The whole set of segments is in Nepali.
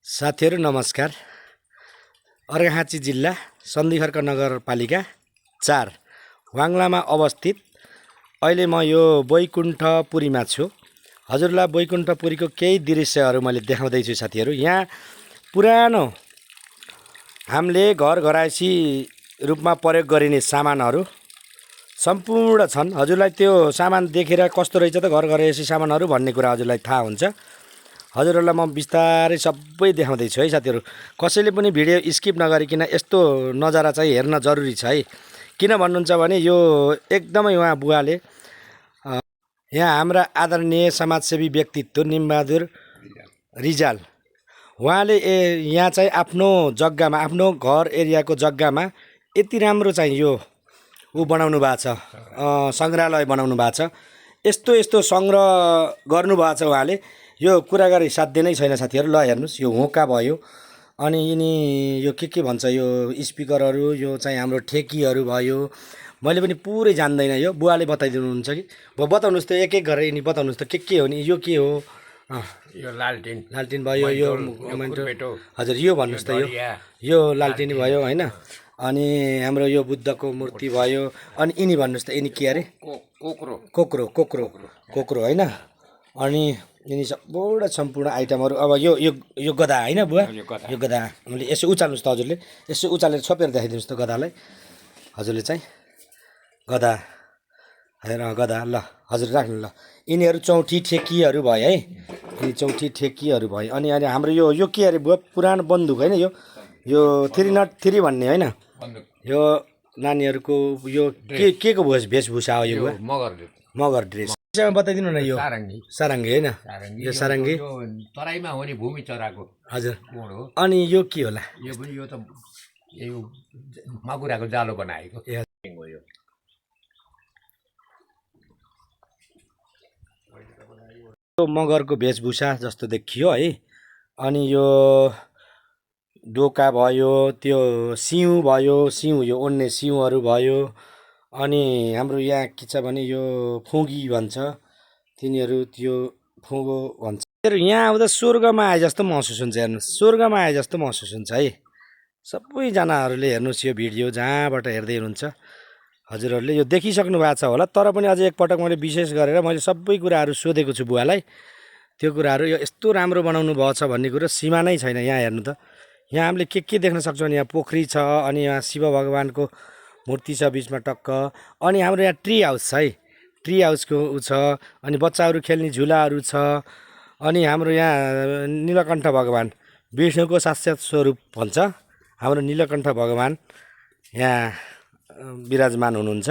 साथीहरू नमस्कार। अर्घाखाँची जिल्ला सन्धिखर्क नगरपालिका 4 वाङ्लामा अवस्थित अहिले म यो बैकुण्ठपुरीमा छु। हजुरलाई बैकुण्ठपुरीको केही दृश्यहरू मैले देखाउँदैछु साथीहरू। यहाँ पुरानो हामीले घर घरायसी रूपमा प्रयोग गरिने सामानहरू सम्पूर्ण छन्। हजुरलाई त्यो सामान देखेर कस्तो रहेछ त घर घरायसी सामानहरू भन्ने कुरा हजुरलाई थाहा हुन्छ। हजुरहरूलाई म बिस्तारै सबै देखाउँदैछु है साथीहरू। कसैले पनि भिडियो स्किप नगरिकन यस्तो नजारा चाहिँ हेर्न जरुरी छ है। किन भन्नुहुन्छ भने यो एकदमै उहाँ बुवाले यहाँ हाम्रा आदरणीय समाजसेवी व्यक्तित्व निमबहादुर रिजाल उहाँले यहाँ चाहिँ आफ्नो जग्गामा आफ्नो घर एरियाको जग्गामा यति राम्रो चाहिँ यो बनाउनु भएको छ, सङ्ग्रहालय बनाउनु भएको छ। यस्तो यस्तो सङ्ग्रह गर्नुभएको छ उहाँले। यो कुरा गरी साध्य नै छैन साथीहरू। ल हेर्नुहोस्, यो होका भयो, अनि यिनी यो के भन्छ यो स्पिकरहरू, यो चाहिँ हाम्रो ठेकीहरू भयो। मैले पनि पुरै जान्दैन, यो बुवाले बताइदिनुहुन्छ कि बताउनुहोस् त एक एक गरेर यिनी बताउनुहोस् त के हो नि, यो के हो? यो लालटिन भयो, यो हजुर यो भन्नुहोस् त, यो लालटिन भयो होइन। अनि हाम्रो यो बुद्धको मूर्ति भयो। अनि यिनी भन्नुहोस् त, यिनी के अरे? कोक्रो होइन। अनि यिनी सम्पूर्ण आइटमहरू। अब यो गदा होइन बुवा? यो गदा मैले यसो उचाल्नुहोस् त हजुरले, यसो उचालेर छोपेर देखाइदिनुहोस् त गदालाई हजुरले चाहिँ। गदा हेर, गदा ल हजुर राख्नु ल। यिनीहरू चौठी ठेकीहरू भयो है, यिनी चौठी ठेकीहरू भयो। अनि हाम्रो यो के अरे बुवा? पुरानो बन्दुक होइन यो 303 भन्ने होइन? यो नानीहरूको यो के को वेशभूषा हो यो बुवा? मगर ड्रेस बताइदिनु न। यो सारङ्गी होइन? यो सारङ्गी तराईमा हो नि, भूमि चराको हजुर गुण हो। अनि यो के होला? यो त यो माकुराको जालो बनाएको हो यो। मगरको वेशभूषा जस्तो देखियो है। अनि यो डोका भयो, त्यो सिउँ भयो, यो ओड्ने सिउँहरू भयो। अनि हाम्रो यहाँ के छ भने यो फुगी भन्छ, तिनीहरू त्यो फुगो भन्छ। यहाँ आउँदा स्वर्गमा आए जस्तो महसुस हुन्छ। हेर्नुहोस्, स्वर्गमा आए जस्तो महसुस हुन्छ है। सबैजनाहरूले हेर्नुहोस् यो भिडियो जहाँबाट हेर्दै हुनुहुन्छ हजुरहरूले यो देखिसक्नु भएको छ होला। तर पनि अझै एकपटक मैले विशेष गरेर मैले सबै कुराहरू सोधेको छु बुवालाई। त्यो कुराहरू यो यस्तो राम्रो बनाउनु भएको छ भन्ने कुरो सीमा नै छैन। यहाँ हेर्नु त, यहाँ हामीले के देख्न सक्छौँ भने यहाँ पोखरी छ, अनि यहाँ शिव भगवानको मूर्ति छ बिचमा टक्क। अनि हाम्रो यहाँ ट्री हाउस छ है, ट्री हाउसको ऊ छ। अनि बच्चाहरू खेल्ने झुलाहरू छ। अनि हाम्रो यहाँ नीलकण्ठ भगवान, विष्णुको साक्षात् स्वरूप भन्छ हाम्रो नीलकण्ठ भगवान यहाँ विराजमान हुनुहुन्छ।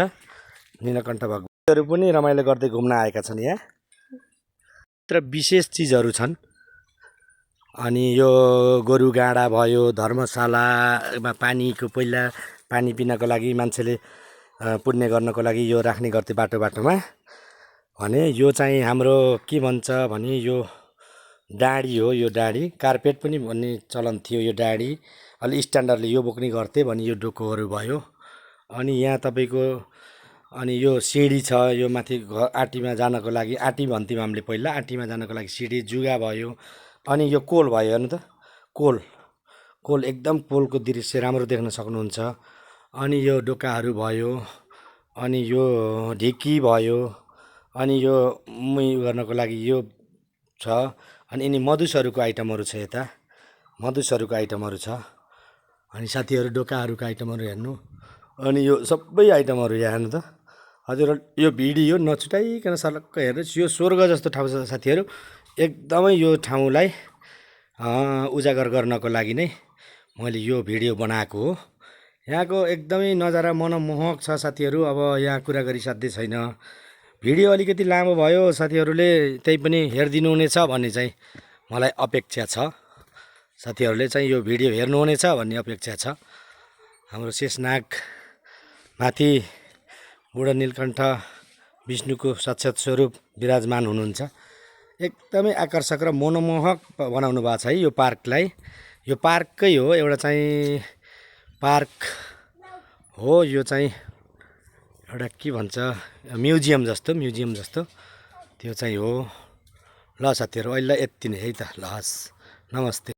नीलकण्ठ भगवानहरू पनि रमाइलो गर्दै घुम्न आएका छन् यहाँ। तर विशेष चिजहरू छन्। अनि यो गोरु गाडा भयो, धर्मशालामा पानीको पहिला पानी पिनको लागि मान्छेले पुण्य गर्नको लागि यो राख्ने गर्थे बाटोमा भने। यो चाहिँ हाम्रो के भन्छ भने यो डाँडी हो। यो डाँडी कार्पेट पनि भन्ने चलन थियो। यो डाँडी अलि स्ट्यान्डर्डले यो बोक्ने गर्थे भने यो डोकोहरू भयो। अनि यहाँ तपाईँको अनि यो सिँढी छ, यो माथि आँटीमा जानको लागि, आँटी भन्थ्यौँ हामीले पहिला, आँटीमा जानको लागि सिँढी, जुगा भयो। अनि यो कोल भयो, हेर्नु त, कोल एकदम कोलको दृश्य राम्रो देख्न सक्नुहुन्छ। अनि यो डोकाहरू भयो, अनि यो ढिकी भयो, अनि यो मुही गर्नको लागि यो छ। अनि यिनी मधुसहरूको आइटमहरू छ, यता मधुसहरूको आइटमहरू छ। अनि साथीहरू डोकाहरूको आइटमहरू हेर्नु। अनि यो सबै आइटमहरू यहाँ हेर्नु त हजुर। यो भिडियो नछुटाइकन सलक्क हेर्नुहोस्। यो स्वर्ग जस्तो ठाउँ छ साथीहरू। एकदमै यो ठाउँलाई उजागर गर्नको लागि नै मैले यो भिडियो बनाएको हो। यहाँको एकदमै नजारा मनमोहक छ साथीहरू। अब यहाँ कुरा गरिसाध्यै छैन। भिडियो अलिकति लामो भयो, साथीहरूले त्यही पनि हेरिदिनुहुनेछ भन्ने चाहिँ मलाई अपेक्षा छ। साथीहरूले चाहिँ यो भिडियो हेर्नुहुनेछ भन्ने अपेक्षा छ। हाम्रो शेषनाग माथि बुढो नीलकण्ठ विष्णुको साक्षात् स्वरूप विराजमान हुनुहुन्छ। एकदमै आकर्षक र मनमोहक बनाउनु भएको छ है यो पार्कलाई। यो पार्कै हो, एउटा चाहिँ पार्क हो। यो चाहिँ एउटा के भन्छ म्युजियम जस्तो त्यो चाहिँ हो। ल साथीहरू, अहिले यति नै है त। ल हस्, नमस्ते।